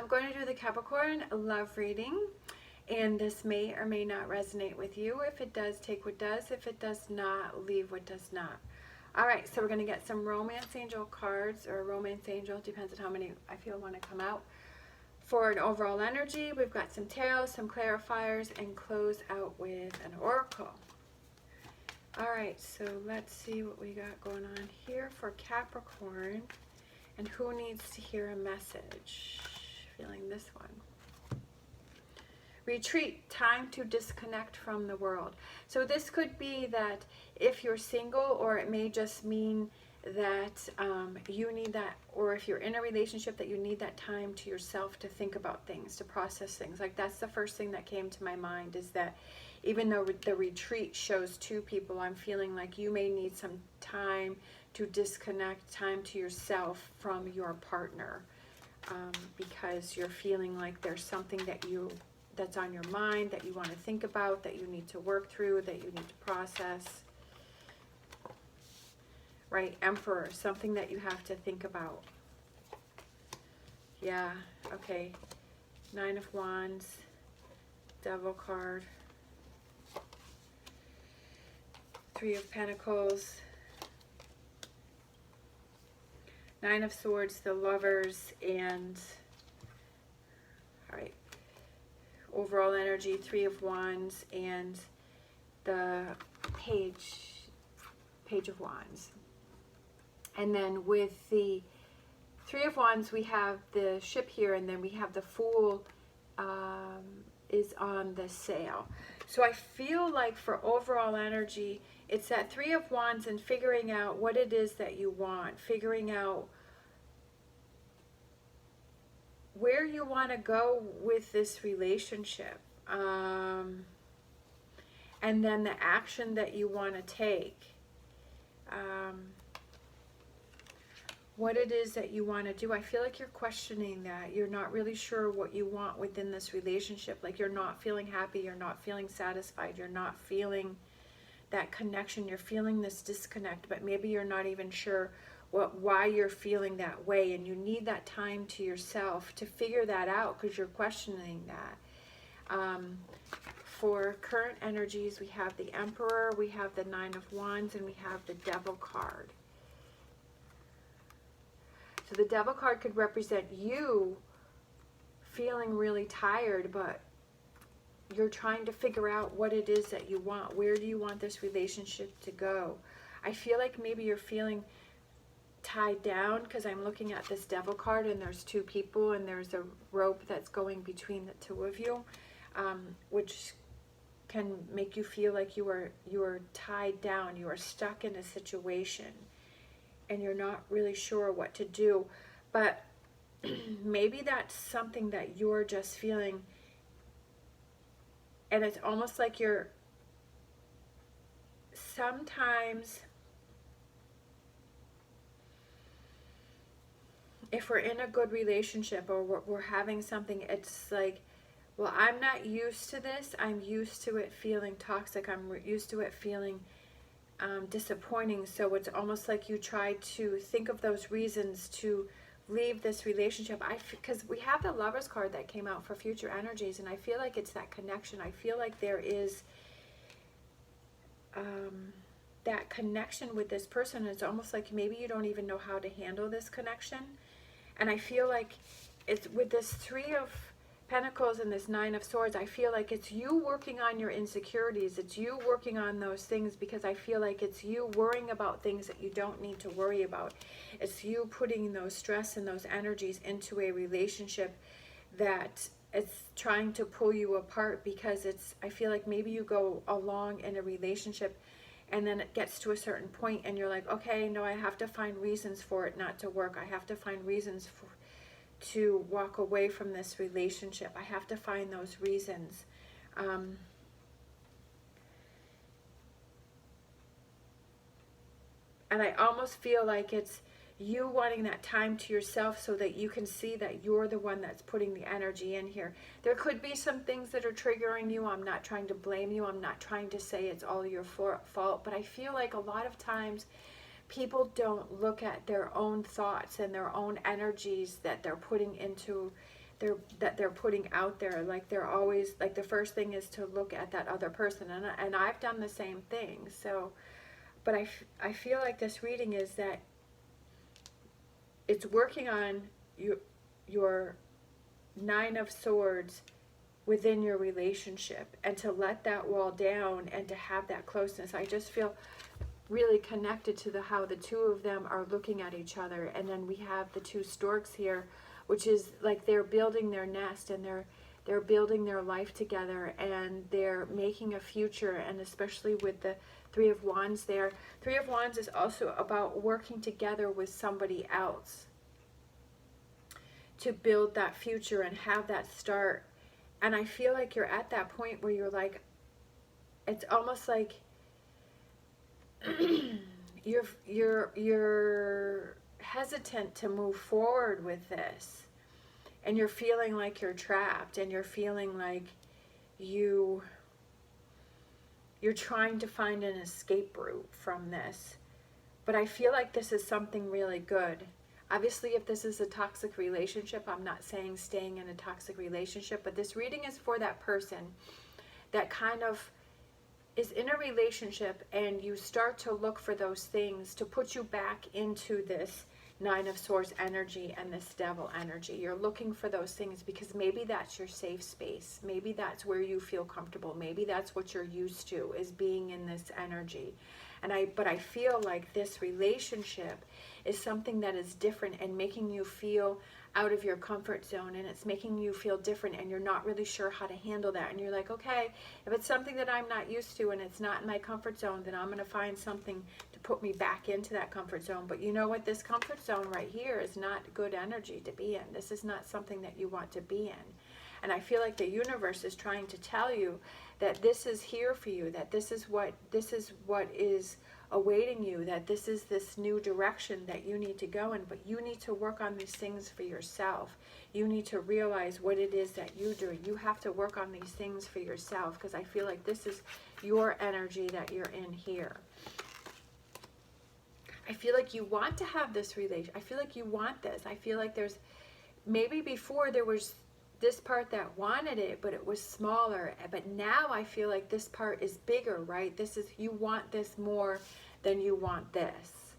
I'm going to do the Capricorn love reading, and this may or may not resonate with you. If it does, take what does. If it does not, leave what does not. All right, so we're going to get some romance angel cards, or romance angel, depends on how many I feel want to come out. For an overall energy, we've got some tarot, some clarifiers, and close out with an oracle. All right, so let's see what we got going on here for Capricorn, and who needs to hear a message. Feeling this one. Retreat, time to disconnect from the world. So this could be that if you're single, or it may just mean that you need that, or if you're in a relationship, that you need that time to yourself to think about things, to process things. Like, that's the first thing that came to my mind, is that even though the retreat shows two people, I'm feeling like you may need some time to disconnect, time to yourself from your partner, because you're feeling like there's something that's on your mind, that you want to think about, that you need to work through, that you need to process. Right, Emperor, something that you have to think about. Yeah, okay. Nine of Wands, Devil card, Three of Pentacles, Nine of Swords, the Lovers, and, all right, overall energy, Three of Wands, and the Page of Wands. And then with the Three of Wands, we have the ship here, and then we have the Fool is on the sail. So I feel like for overall energy, it's that Three of Wands and figuring out what it is that you want, figuring out where you want to go with this relationship, and then the action that you want to take. What it is that you want to do. I feel like you're questioning that. You're not really sure what you want within this relationship. Like, you're not feeling happy. You're not feeling satisfied. You're not feeling that connection. You're feeling this disconnect, but maybe you're not even sure why you're feeling that way. And you need that time to yourself to figure that out, because you're questioning that. For current energies, we have the Emperor, we have the Nine of Wands, and we have the Devil card. So the Devil card could represent you feeling really tired, but you're trying to figure out what it is that you want. Where do you want this relationship to go? I feel like maybe you're feeling tied down, because I'm looking at this Devil card, and there's two people, and there's a rope that's going between the two of you, which can make you feel like you are tied down. You are stuck in a situation, and you're not really sure what to do. But maybe that's something that you're just feeling, and it's almost like you're sometimes, if we're in a good relationship, or we're having something, it's like, well, I'm not used to this. I'm used to it feeling toxic. I'm used to it feeling disappointing. So it's almost like you try to think of those reasons to leave this relationship. Because we have the Lovers card that came out for future energies, and I feel like it's that connection. I feel like there is that connection with this person. It's almost like maybe you don't even know how to handle this connection. And I feel like it's with this Three of Pentacles and this Nine of Swords, I feel like it's you working on your insecurities. It's you working on those things, because I feel like it's you worrying about things that you don't need to worry about. It's you putting those stress and those energies into a relationship that it's trying to pull you apart, because I feel like maybe you go along in a relationship, and then it gets to a certain point, and you're like, okay, no, I have to find reasons for it not to work. I have to find reasons to walk away from this relationship. I have to find those reasons. And I almost feel like it's you wanting that time to yourself, so that you can see that you're the one that's putting the energy in here. There could be some things that are triggering you. I'm not trying to blame you. I'm not trying to say it's all your fault. But I feel like a lot of times people don't look at their own thoughts and their own energies that they're putting into they're putting out there. Like they're always, like the first thing is to look at that other person, and I've done the same thing. So, but I feel like this reading is that it's working on your Nine of Swords within your relationship, and to let that wall down and to have that closeness. I just feel really connected to how the two of them are looking at each other. And then we have the two storks here, which is like they're building their nest, and they're building their life together, and they're making a future. And especially with the Three of Wands there, Three of Wands is also about working together with somebody else to build that future and have that start. And I feel like you're at that point where you're like, it's almost like you're hesitant to move forward with this, and you're feeling like you're trapped, and you're feeling like you're trying to find an escape route from this. But I feel like this is something really good. Obviously, if this is a toxic relationship, I'm not saying staying in a toxic relationship, but this reading is for that person that kind of is in a relationship, and you start to look for those things to put you back into this Nine of Swords energy and this Devil energy. You're looking for those things because maybe that's your safe space. Maybe that's where you feel comfortable. Maybe that's what you're used to, is being in this energy. But I feel like this relationship is something that is different and making you feel out of your comfort zone, and it's making you feel different, and you're not really sure how to handle that. And you're like, okay, if it's something that I'm not used to and it's not in my comfort zone, then I'm going to find something to put me back into that comfort zone. But you know what? This comfort zone right here is not good energy to be in. This is not something that you want to be in. And I feel like the universe is trying to tell you that this is here for you, that this is what is awaiting you, that this is this new direction that you need to go in. But you need to work on these things for yourself. You need to realize what it is that you do. You have to work on these things for yourself, because I feel like this is your energy that you're in here. I feel like you want to have this relation. I feel like you want this. I feel like there's, maybe before there was this part that wanted it, but it was smaller. But now I feel like this part is bigger, right? This is, you want this more than you want this.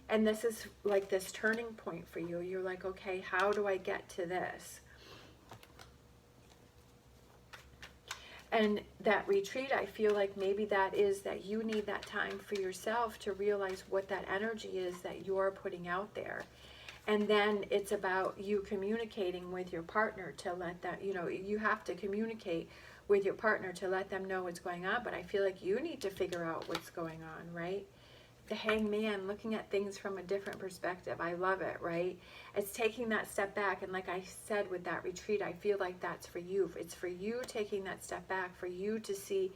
And this is like this turning point for you. You're like, okay, how do I get to this? And that retreat, I feel like maybe that is that you need that time for yourself to realize what that energy is that you're putting out there. And then it's about you communicating with your partner to let them, you have to communicate with your partner to let them know what's going on. But I feel like you need to figure out what's going on, right? The Hangman, looking at things from a different perspective. I love it, right? It's taking that step back. And like I said with that retreat, I feel like that's for you. It's for you taking that step back, for you to see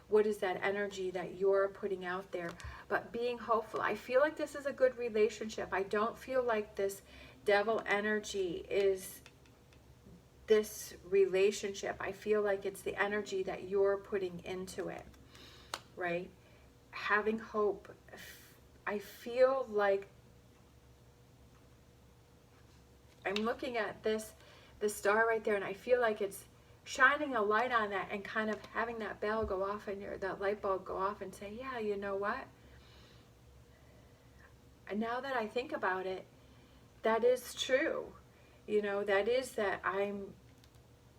what is that energy that you're putting out there. But being hopeful. I feel like this is a good relationship. I don't feel like this Devil energy is this relationship. I feel like it's the energy that you're putting into it, right? Having hope. I feel like I'm looking at this, the star right there, and I feel like it's shining a light on that and kind of having that bell go off in that light bulb go off and say, yeah, you know what? And now that I think about it, that is true. That is that I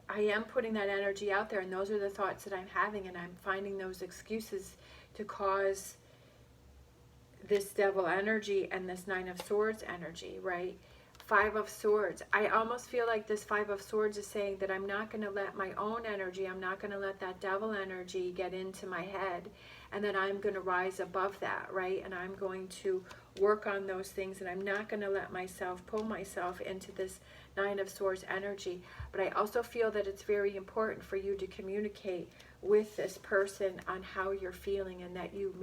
am putting that energy out there, and those are the thoughts that I'm having, and I'm finding those excuses to cause this Devil energy and this Nine of Swords energy, right? Five of Swords. I almost feel like this Five of Swords is saying that I'm not going to let my own energy, I'm not going to let that Devil energy get into my head, and that I'm going to rise above that, right? And I'm going to work on those things, and I'm not going to let myself pull myself into this Nine of Swords energy. But I also feel that it's very important for you to communicate with this person on how you're feeling, and that you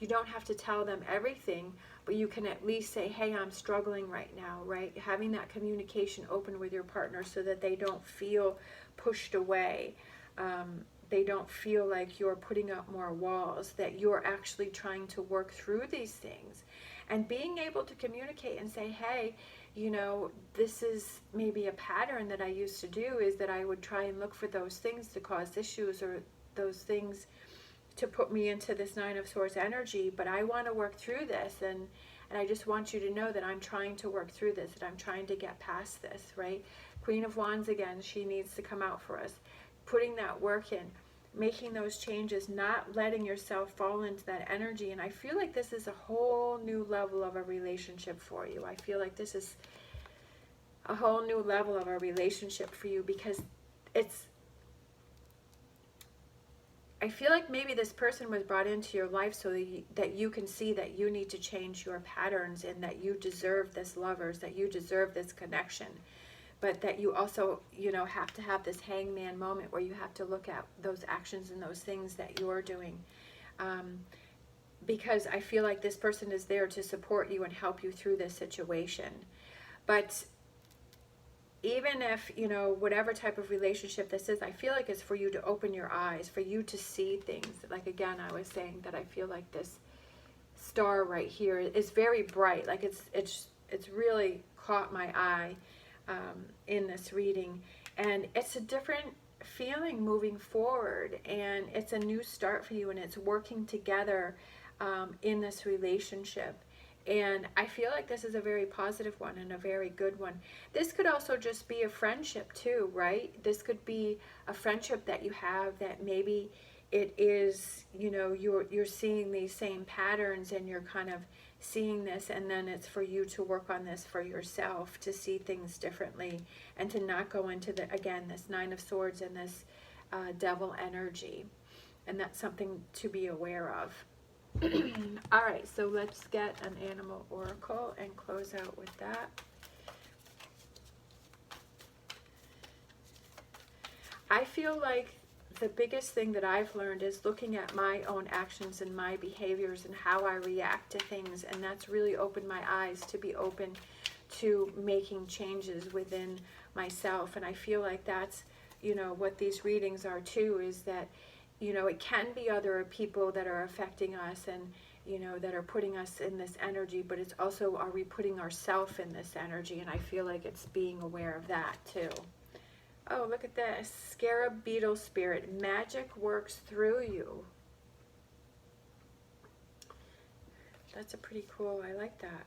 don't have to tell them everything, but you can at least say, hey, I'm struggling right now, right? Having that communication open with your partner so that they don't feel pushed away. They don't feel like you're putting up more walls, that you're actually trying to work through these things. And being able to communicate and say, hey, you know, this is maybe a pattern that I used to do, is that I would try and look for those things to cause issues, or those things to put me into this Nine of Swords energy. But I want to work through this, and I just want you to know that I'm trying to work through this, that I'm trying to get past this, right? Queen of Wands again, she needs to come out for us. Putting that work in, making those changes, not letting yourself fall into that energy. And I feel like this is a whole new level of a relationship for you. I feel like this is a whole new level of a relationship for you, because I feel like maybe this person was brought into your life so that you can see that you need to change your patterns, and that you deserve this lovers, that you deserve this connection. But that you also, you know, have to have this hangman moment where you have to look at those actions and those things that you're doing. Because I feel like this person is there to support you and help you through this situation. But even if, you know, whatever type of relationship this is, I feel like it's for you to open your eyes, for you to see things. Like, again, I was saying that I feel like this star right here is very bright. Like, it's really caught my eye in this reading. And it's a different feeling moving forward. And it's a new start for you. And it's working together in this relationship. And I feel like this is a very positive one and a very good one. This could also just be a friendship too, right? This could be a friendship that you have, that maybe it is, you know, you're seeing these same patterns, and you're kind of seeing this, and then it's for you to work on this for yourself, to see things differently, and to not go into the, again, this Nine of Swords and this devil energy. And that's something to be aware of. All right, so let's get an animal oracle and close out with that. I feel like the biggest thing that I've learned is looking at my own actions and my behaviors and how I react to things, and that's really opened my eyes to be open to making changes within myself. And I feel like that's, you know, what these readings are too, is that, you know, it can be other people that are affecting us, and, you know, that are putting us in this energy, but it's also, are we putting ourselves in this energy? And I feel like it's being aware of that too. Oh, look at this. Scarab beetle spirit. Magic works through you. That's a pretty cool, I like that.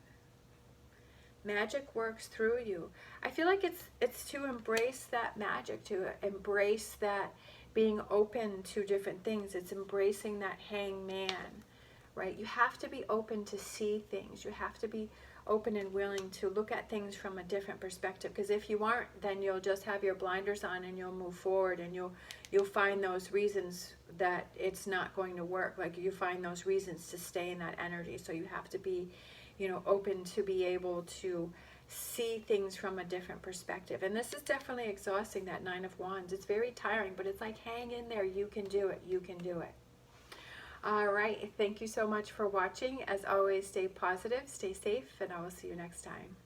Magic works through you. I feel like it's to embrace that magic, to embrace that being open to different things. It's embracing that hangman, right? You have to be open to see things. You have to be open and willing to look at things from a different perspective, because if you aren't, then you'll just have your blinders on, and you'll move forward, and you'll find those reasons that it's not going to work. Like, you find those reasons to stay in that energy. So you have to be, you know, open to be able to see things from a different perspective. And this is definitely exhausting, that Nine of Wands. It's very tiring, but it's like, hang in there. You can do it. You can do it. All right. Thank you so much for watching. As always, stay positive, stay safe, and I will see you next time.